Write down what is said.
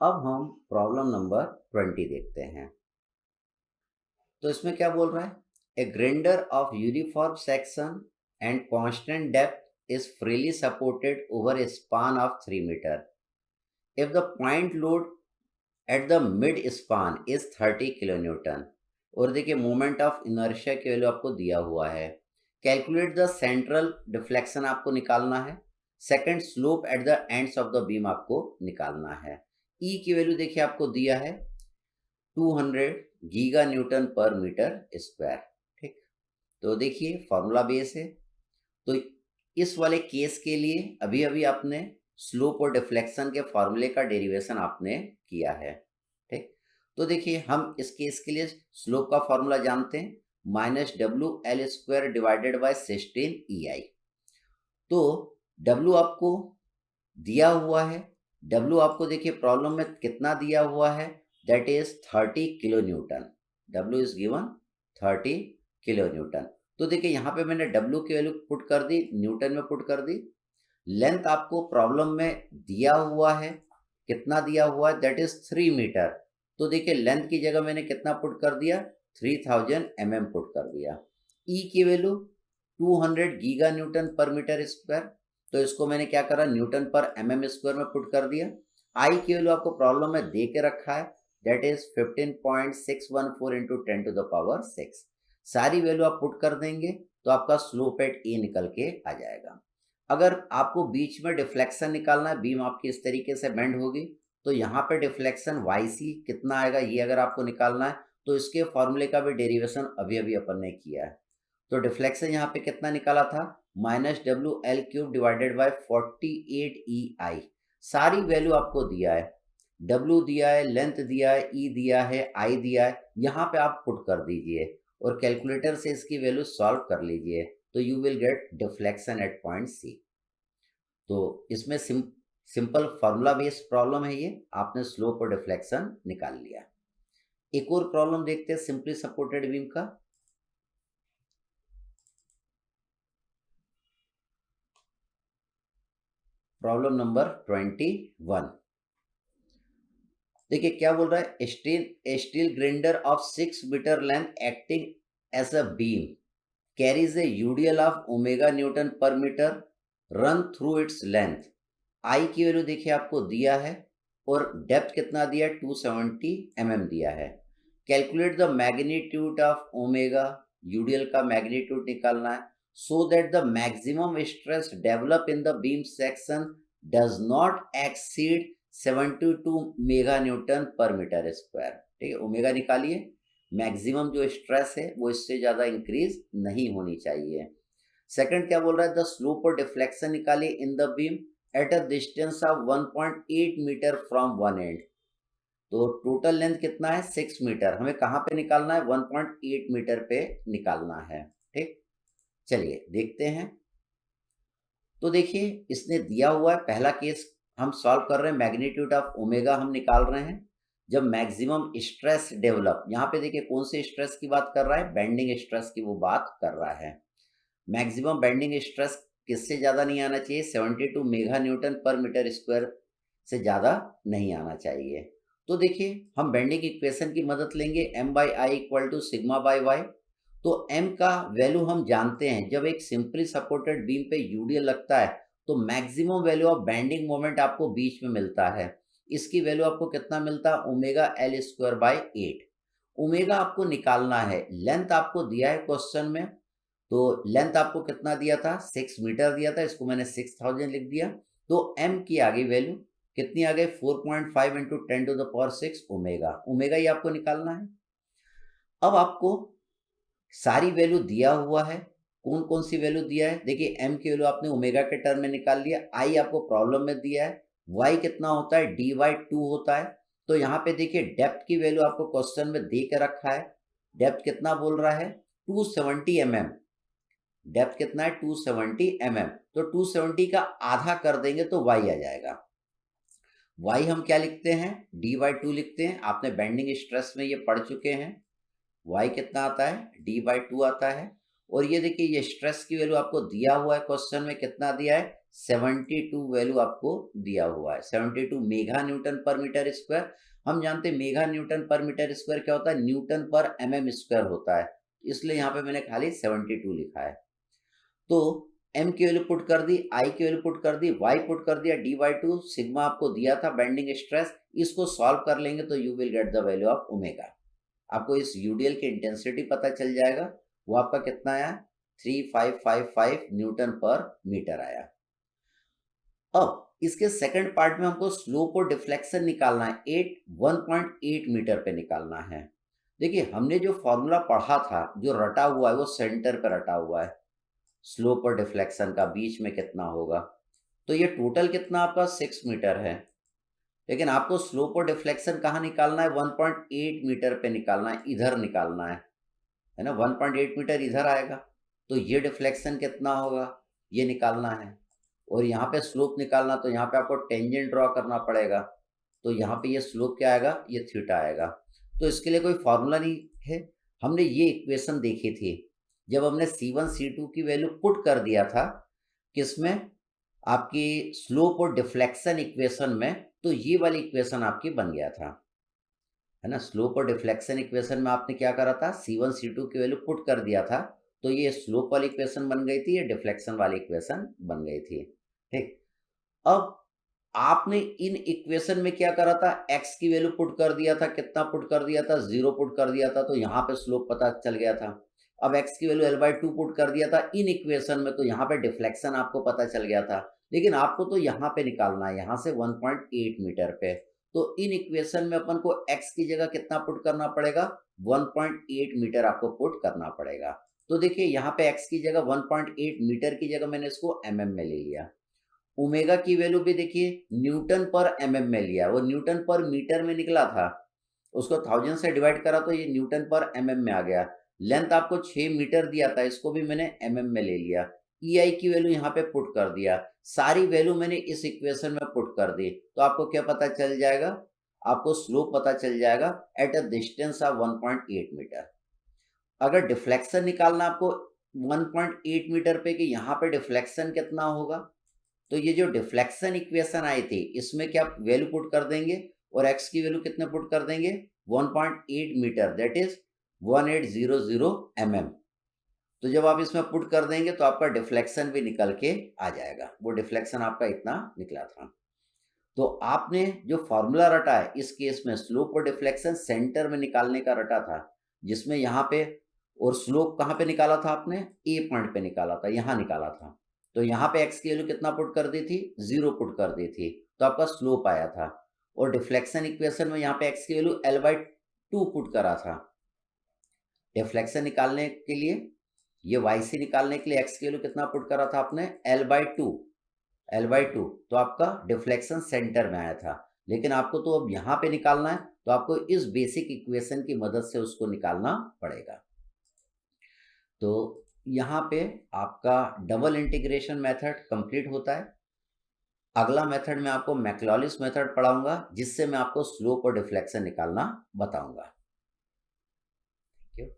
अब हम problem number 20 देखते हैं। तो इसमें क्या बोल रहा है? A grinder of uniform section and constant depth is freely supported over a span of 3 metre if the point load at the mid span is 30 kilo newton. और देखिए मोमेंट ऑफ इनर्शिया की वैल्यू आपको दिया हुआ है। Calculate the central deflection आपको निकालना है। Second slope at the ends of the beam आपको निकालना है। ई की वैल्यू देखिए आपको दिया है 200 giga Newton per metre square. ठीक, तो देखिए फॉर्मूला बेस है। तो इस वाले केस के लिए अभी अभी आपने स्लोप और डिफ्लेक्शन के फॉर्मूले का डेरिवेशन आपने किया है। ठीक, तो देखिए हम इस केस के लिए स्लोप का फॉर्मूला जानते हैं, -WL² डिवाइडेड बाय 16 EI। तो W आपको दिया हुआ है। W आपको देखिए प्रॉब्लम में कितना दिया हुआ है, that is 30 kilo Newton. W is given 30 kilo Newton. तो देखिए यहाँ पे मैंने W की वैल्यू पुट कर दी, न्यूटन में पुट कर दी। लेंथ आपको प्रॉब्लम में दिया हुआ है, कितना दिया हुआ है, दैट इज 3 मीटर। तो देखिए लेंथ की जगह मैंने कितना पुट कर दिया, 3000 mm पुट कर दिया। E की value 200 giga Newton per metre square. तो इसको मैंने क्या करा, न्यूटन पर mm स्क्वायर में पुट कर दिया। I की वैल्यू आपको प्रॉब्लम में दे के रखा है, दैट इज 15.614 इंटू 10⁻6। सारी वैल्यू आप पुट कर देंगे तो आपका स्लोप एट E निकल के आ जाएगा। अगर आपको बीच में डिफ्लेक्शन निकालना है, बीम आपकी इस तरीके से बेंड होगी, तो यहाँ पे डिफ्लेक्शन YC कितना आएगा ये अगर आपको निकालना है, तो इसके फॉर्मूले का भी डेरिवेशन अभी अभी अपन ने किया है। तो डिफ्लेक्शन यहाँ पे कितना निकाला था, -WL³ डिवाइडेड बाय 48 EI। सारी वैल्यू आपको दिया है, W दिया है, लेंथ दिया है, E दिया है, I दिया है, यहाँ पे आप पुट कर दीजिए और कैलकुलेटर से इसकी वैल्यू सॉल्व कर लीजिए, तो you will get deflection at point C। तो इसमें सिंपल फार्मूला बेस्ड प्रॉब्लम है ये, आपने स्लोप और डिफ्लेक्शन निकाल लिया। एक और प्रॉब्लम देखते हैं सिंपली सपोर्टेड बीम का। Problem number 21। देखिए क्या बोल रहा है, steel grinder of 6 metre length acting as a beam carries a UDL of omega newton per metre run through its length. I की वैल्यू देखिए आपको दिया है और डेप्थ कितना दिया है, 270 mm दिया है। Calculate the magnitude of omega, UDL का मैग्नीट्यूड निकालना है, so that the maximum stress develop in the beam section does not exceed 72 mega Newton per metre square. ठीक है, ओमेगा निकालिए, मैक्सिमम जो स्ट्रेस है वो इससे ज्यादा इंक्रीज नहीं होनी चाहिए। सेकंड क्या बोल रहा है, द स्लोप और डिफ्लेक्शन निकालिए in the beam at a distance of 1.8 metre from one end. तो टोटल लेंथ कितना है, 6 मीटर, हमें कहाँ पे निकालना है, 1.8 मीटर पे निकालना है। ठीक, चलिए देखते हैं। तो देखिए इसने दिया हुआ है, पहला केस हम सॉल्व कर रहे हैं, मैग्नीट्यूड ऑफ ओमेगा हम निकाल रहे हैं। जब मैक्सिमम स्ट्रेस डेवलप, यहाँ पे देखिए कौन से स्ट्रेस की बात कर रहा है, बेंडिंग स्ट्रेस की वो बात कर रहा है। मैक्सिमम बेंडिंग स्ट्रेस किससे ज़्यादा नहीं आना चाहिए, 72 mega Newton per metre square से ज़्यादा नहीं आना चाहिए। तो देखिए हम बेंडिंग इक्वेशन की मदद लेंगे, M/I equal to sigma by y. तो M का वैल्यू हम जानते हैं, जब एक सिंपली सपोर्टेड बीम पे यूडीएल लगता है तो maximum value of bending moment आपको बीच में मिलता है। इसकी वैल्यू आपको कितना मिलता है, ओमेगा L² बाई 8। ओमेगा आपको निकालना है, लेंथ आपको दिया है क्वेश्चन में, तो लेंथ आपको कितना दिया था, 6 मीटर दिया था, इसको मैंने 6000 लिख दिया। तो M की आ गई वैल्यू, कितनी आ गई, 4.5 इंटू 10⁻6 ओमेगा। ओमेगा ही आपको निकालना है। अब आपको सारी वैल्यू दिया हुआ है, कौन कौन सी वैल्यू दिया है, देखिए M की वैल्यू आपने ओमेगा के टर्म में निकाल लिया, I आपको प्रॉब्लम में दिया है, Y कितना होता है, dy/2 होता है। तो यहाँ पे देखिए डेप्थ की वैल्यू आपको क्वेश्चन में दे के रखा है, डेप्थ कितना बोल रहा है, 270 mm। डेप्थ कितना है, 270 mm। तो 270 का आधा कर देंगे तो y आ जाएगा। y हम क्या लिखते हैं, d/2 लिखते हैं, आपने बेंडिंग स्ट्रेस में ये पढ़ चुके हैं। y कितना आता है, d/2 आता है। और ये देखिए ये स्ट्रेस की वैल्यू आपको दिया हुआ है क्वेश्चन में, कितना दिया है, 72 वैल्यू आपको दिया हुआ है, 72 mega Newton per metre square. हम जानते हैं mega Newton per metre square क्या होता है, न्यूटन पर एमएम स्क्वायर होता है, इसलिए यहाँ पे मैंने खाली 72 लिखा है। तो m की वैल्यू पुट कर दी, i की वैल्यू पुट कर दी, y पुट कर दिया, dy2 सिग्मा आपको दिया था बेंडिंग स्ट्रेस, इसको सॉल्व कर लेंगे तो you will get the value of omega. आपको इस यूडीएल की इंटेंसिटी पता चल जाएगा, वो आपका कितना आया, 3555 न्यूटन पर मीटर आया। अब इसके सेकंड पार्ट में हमको स्लोप और डिफ्लेक्शन निकालना है, 1.8 मीटर पे निकालना है। देखिए हमने जो फॉर्मूला पढ़ा था, जो रटा हुआ है वो सेंटर पे रटा हुआ है, स्लोप और डिफ्लेक्शन का बीच में कितना होगा, तो ये टोटल कितना आपका 6 मीटर है। लेकिन आपको स्लोप और डिफ्लेक्शन कहाँ निकालना है, 1.8 मीटर पे निकालना है, इधर निकालना है ना, 1.8 मीटर इधर आएगा, तो ये डिफ्लेक्शन कितना होगा ये निकालना है, और यहाँ पे स्लोप निकालना, तो यहाँ पे आपको टेंजेंट ड्रॉ करना पड़ेगा, तो यहाँ पे ये स्लोप क्या आएगा, ये थीटा आएगा। तो इसके लिए कोई फॉर्मूला नहीं है, हमने ये इक्वेशन देखी थी जब हमने C1 C2 की वैल्यू पुट कर दिया था किसमें, आपकी स्लोप और डिफ्लेक्शन इक्वेशन में, तो ये वाली इक्वेशन आपकी बन गया था, है ना। स्लोप और डिफ्लेक्शन इक्वेशन में आपने क्या करा था, C1 C2 की वैल्यू पुट कर दिया था, तो ये स्लोप वाली इक्वेशन बन गई थी, ये डिफ्लेक्शन वाली इक्वेशन बन गई थी। ठीक, अब आपने इन इक्वेशन में क्या करा था, x की वैल्यू पुट कर दिया था, कितना पुट कर दिया था, 0 पुट कर दिया था, तो यहाँ पे स्लोप पता चल गया था। अब x की वैल्यू L/2 पुट कर दिया था इन इक्वेशन में, तो यहाँ पे डिफ्लेक्शन आपको पता चल गया था। लेकिन आपको तो यहाँ पे निकालना है, यहाँ से 1.8 मीटर पे, तो इन इक्वेशन में अपन को x की जगह कितना पुट करना पड़ेगा, 1.8 मीटर आपको पुट करना पड़ेगा। तो देखिए यहाँ पे x की जगह 1.8 मीटर की जगह मैंने इसको mm में ले लिया। ओमेगा की वैल्यू भी देखिए न्यूटन पर एमएम में लिया, वो न्यूटन पर मीटर में निकला था, उसको 1000 से डिवाइड करा तो ये न्यूटन पर एमएम में आ गया। लेंथ आपको 6 मीटर दिया था, इसको भी मैंने एमएम में ले लिया। ई की वैल्यू यहाँ पे पुट कर दिया, सारी वैल्यू मैंने इस इक्वेशन में पुट कर दी, तो आपको क्या पता चल जाएगा, आपको स्लोप पता चल जाएगा at a distance of 1.8 metre. अगर डिफ्लेक्शन निकालना आपको 1.8 मीटर पे कि यहाँ पे डिफ्लेक्शन कितना होगा, तो ये जो डिफ्लेक्शन इक्वेशन आई थी इसमें क्या वैल्यू पुट कर देंगे, और x की वैल्यू कितने पुट कर देंगे, 1.8 मीटर, दैट इज 1800 mm। तो जब आप इसमें पुट कर देंगे तो आपका डिफ्लेक्शन भी निकल के आ जाएगा, वो डिफ्लेक्शन आपका इतना निकला था। तो आपने जो फॉर्मूला रटा है इस केस में स्लोप और डिफ्लेक्शन सेंटर में निकालने का रटा था, जिसमें यहाँ पे, और स्लोप कहाँ पे निकाला था आपने, ए पॉइंट पे निकाला था, यहाँ निकाला था, तो यहाँ पे x की वैल्यू कितना पुट कर दी थी, 0 पुट कर दी थी, तो आपका स्लोप आया था। और डिफ्लेक्शन इक्वेशन में यहाँ पे x की वैल्यू L/2 पुट करा था, डिफ्लेक्शन निकालने के लिए, ये yc निकालने के लिए x की वैल्यू कितना पुट करा था आपने, L/2, तो आपका डिफ्लेक्शन सेंटर में आया था। लेकिन आपको तो अब यहाँ पे निकालना है, तो आपको इस बेसिक इक्वेशन की मदद से उसको निकालना पड़ेगा। तो यहाँ पे आपका डबल इंटीग्रेशन मेथड कंप्लीट होता है। अगला मेथड में आपको मैक्लॉलिस मेथड पढ़ाऊंगा, जिससे मैं आपको स्लोप और डिफ्लेक्शन निकालना बताऊंगा।